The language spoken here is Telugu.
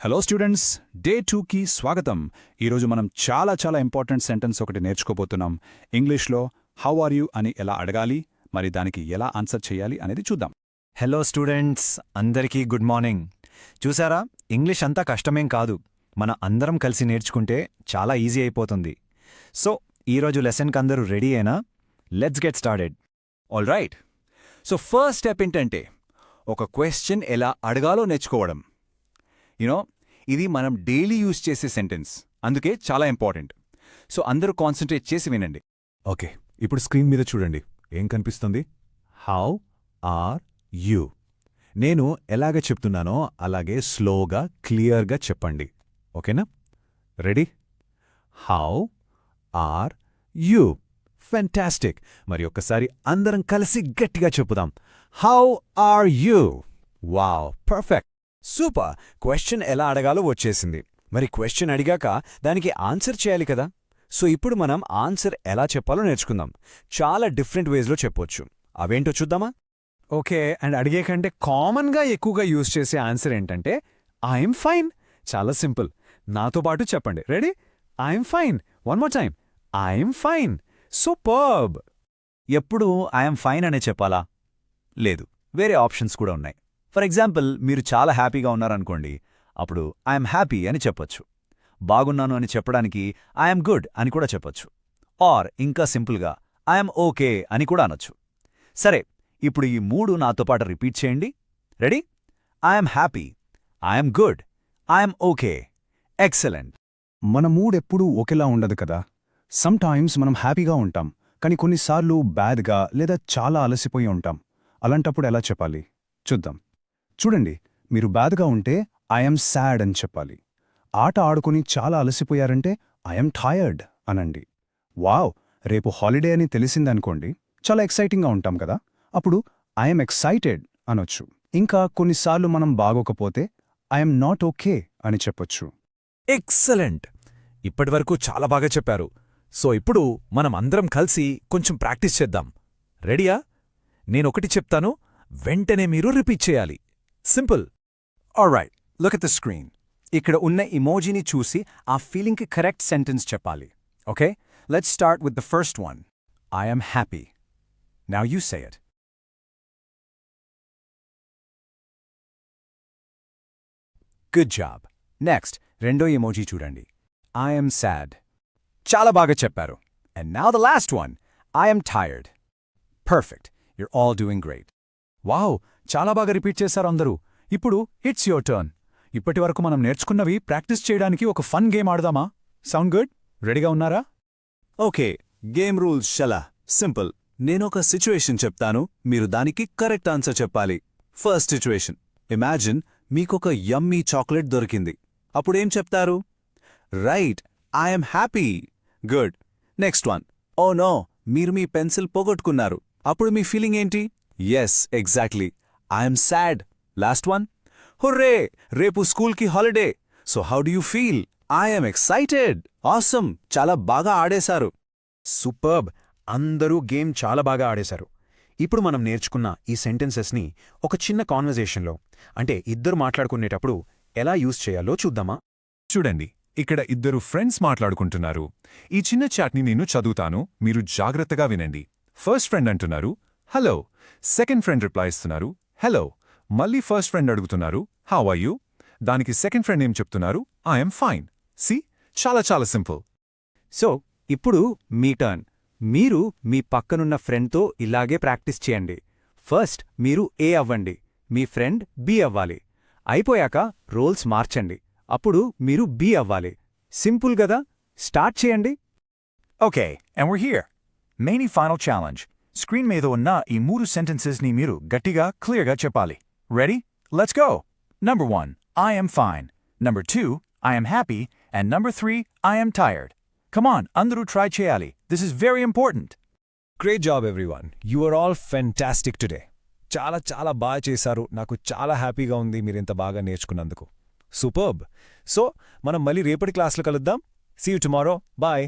హలో స్టూడెంట్స్, డే 2కి స్వాగతం. ఈరోజు మనం చాలా ఇంపార్టెంట్ సెంటెన్స్ ఒకటి నేర్చుకోబోతున్నాం. ఇంగ్లీష్లో హౌ ఆర్ యూ అని ఎలా అడగాలి, మరి దానికి ఎలా ఆన్సర్ చేయాలి అనేది చూద్దాం. హలో స్టూడెంట్స్, అందరికీ గుడ్ మార్నింగ్. చూసారా, ఇంగ్లీష్ అంతా కష్టమేం కాదు. మన అందరం కలిసి నేర్చుకుంటే చాలా ఈజీ అయిపోతుంది. సో ఈరోజు లెసన్కి అందరూ రెడీ అయినా? Let's get started. All right. So first step ఏంటంటే ఒక క్వశ్చన్ ఎలా అడగాలో నేర్చుకోవడం. ఇది మనం డైలీ యూజ్ చేసే సెంటెన్స్, అందుకే చాలా ఇంపార్టెంట్. సో అందరూ కాన్సంట్రేట్ చేసి వినండి. ఓకే, ఇప్పుడు స్క్రీన్ మీద చూడండి. ఏం కనిపిస్తుంది? How are you. నేను ఎలాగ చెప్తున్నానో అలాగే స్లోగా క్లియర్గా చెప్పండి. ఓకేనా? Ready? How are you. Fantastic. మరి ఒక్కసారి అందరం కలిసి గట్టిగా చెప్పుదాం. How are you. Wow, perfect. Super. Question ఎలా అడగాలో వచ్చేసింది. మరి క్వశ్చన్ అడిగాక దానికి ఆన్సర్ చేయాలి కదా. సో ఇప్పుడు మనం ఆన్సర్ ఎలా చెప్పాలో నేర్చుకుందాం. చాలా డిఫరెంట్ వేస్లో చెప్పొచ్చు. అవేంటో చూద్దామా? ఓకే, అండ్ అడిగే కంటే కామన్గా ఎక్కువగా యూజ్ చేసే ఆన్సర్ ఏంటంటే ఐఎమ్ ఫైన్. చాలా సింపుల్. నాతో పాటు చెప్పండి. Ready? I'm fine. One more time. I'm fine. Superb. ఎప్పుడు ఐఎమ్ ఫైన్ అనే చెప్పాలా? లేదు, వేరే ఆప్షన్స్ కూడా ఉన్నాయి. ఫర్ ఎగ్జాంపుల్, మీరు చాలా హ్యాపీగా ఉన్నారనుకోండి, అప్పుడు ఐఎమ్ హ్యాపీ అని చెప్పొచ్చు. బాగున్నాను అని చెప్పడానికి ఐఎమ్ గుడ్ అని కూడా చెప్పొచ్చు. ఆర్ ఇంకా సింపుల్గా ఐఎమ్ ఓకే అని కూడా అనొచ్చు. సరే, ఇప్పుడు ఈ మూడు నాతో పాటు రిపీట్ చేయండి. Ready? I'm happy, I'm good, I'm okay. Excellent. మన మూడ్ ఎప్పుడూ ఒకేలా ఉండదు కదా. సమ్టైమ్స్ మనం హ్యాపీగా ఉంటాం, కానీ కొన్నిసార్లు బ్యాడ్గా లేదా చాలా అలసిపోయి ఉంటాం. అలాంటప్పుడు ఎలా చెప్పాలి చూద్దాం. చూడండి, మీరు బ్యాడ్గా ఉంటే ఐఎమ్ సాడ్ అని చెప్పాలి. ఆట ఆడుకుని చాలా అలసిపోయారంటే ఐఎమ్ టయర్డ్ అనండి. వావ్, రేపు హాలిడే అని తెలిసిందనుకోండి, చాలా ఎక్సైటింగ్గా ఉంటాం కదా, అప్పుడు ఐఎమ్ ఎక్సైటెడ్ అనొచ్చు. ఇంకా కొన్నిసార్లు మనం బాగోకపోతే ఐఎమ్ నాట్ ఓకే అని చెప్పొచ్చు. ఎక్సలెంట్. ఇప్పటివరకు చాలా బాగా చెప్పారు. సో ఇప్పుడు మనం అందరం కలిసి కొంచెం ప్రాక్టీస్ చేద్దాం. రెడీయా? నేనొకటి చెప్తాను, వెంటనే మీరు రిపీట్ చేయాలి. Simple. Alright, look at the screen. ఇక్కడ ఉన్న ఇమోజీని చూసి ఆ ఫీలింగ్కి కరెక్ట్ సెంటెన్స్ చెప్పాలి. Okay, let's start with the first one. I'm happy. Now you say it. Good job. Next, రెండో ఇమోజీ చూడండి. I'm sad. చాలా బాగా చెప్పారు. And now the last one. I'm tired. Perfect. You're all doing great. Wow, చాలా బాగా రిపీట్ చేశారు అందరూ. ఇప్పుడు ఇట్స్ యువర్ టర్న్. ఇప్పటివరకు మనం నేర్చుకున్నవి ప్రాక్టీస్ చేయడానికి ఒక ఫన్ గేమ్ ఆడదామా? Sound good? రెడీగా ఉన్నారా? ఓకే, గేమ్ రూల్స్ చాలా సింపుల్. నేనొక సిచ్యువేషన్ చెప్తాను, మీరు దానికి కరెక్ట్ ఆన్సర్ చెప్పాలి. First situation. ఇమాజిన్ మీకొక యమ్మీ చాక్లెట్ దొరికింది. అప్పుడేం చెప్తారు? Right, I'm happy. Good. Next one. Oh no, మీరు మీ పెన్సిల్ పోగొట్టుకున్నారు. అప్పుడు మీ ఫీలింగ్ ఏంటి? Yes, exactly, I'm sad. Last one. Hurray, రేపు స్కూల్కి holiday. So how do you feel? I'm excited. Awesome, చాలా బాగా ఆడేశారు. సూపర్బ్. అందరూ గేమ్ చాలా బాగా ఆడేశారు. ఇప్పుడు మనం నేర్చుకున్న ఈ సెంటెన్సెస్ని ఒక చిన్న కాన్వర్జేషన్లో, అంటే ఇద్దరు మాట్లాడుకునేటప్పుడు ఎలా యూజ్ చేయాలో చూద్దామా? చూడండి, ఇక్కడ ఇద్దరు ఫ్రెండ్స్ మాట్లాడుకుంటున్నారు. ఈ చిన్న చాట్ని నేను చదువుతాను, మీరు జాగ్రత్తగా వినండి. ఫస్ట్ ఫ్రెండ్ అంటున్నారు హలో. సెకండ్ ఫ్రెండ్ రిప్లై ఇస్తున్నారు హలో. మళ్ళీ ఫస్ట్ ఫ్రెండ్ అడుగుతున్నారు హౌ ఆర్ యూ. దానికి సెకండ్ ఫ్రెండ్ ఏం చెప్తున్నారు? I'm fine. సి, చాలా సింపుల్. సో ఇప్పుడు మీ టర్న్. మీరు మీ పక్కనున్న ఫ్రెండ్తో ఇలాగే ప్రాక్టీస్ చేయండి. ఫస్ట్ మీరు ఏ అవ్వండి, మీ ఫ్రెండ్ బి అవ్వాలి. అయిపోయాక రోల్స్ మార్చండి. అప్పుడు మీరు బి అవ్వాలి. సింపుల్ గదా? స్టార్ట్ చేయండి. Okay, and we're here. Main final challenge. Screen మీద ఉన్న ఈ మూడు సెంటెన్సెస్ని మీరు గట్టిగా క్లియర్గా చెప్పాలి. Ready? Let's go. Number 1, I'm fine. Number 2, I'm happy. And number 3, I'm tired. Come on, అందరూ ట్రై చేయాలి. This is very important. Great job everyone. You are all fantastic today. చాలా బాగా చేశారు. నాకు చాలా హ్యాపీగా ఉంది మీరింత బాగా నేర్చుకున్నందుకు. సూపర్బ్. సో మనం మళ్ళీ రేపటి క్లాస్లో కలుద్దాం. See you tomorrow. బాయ్.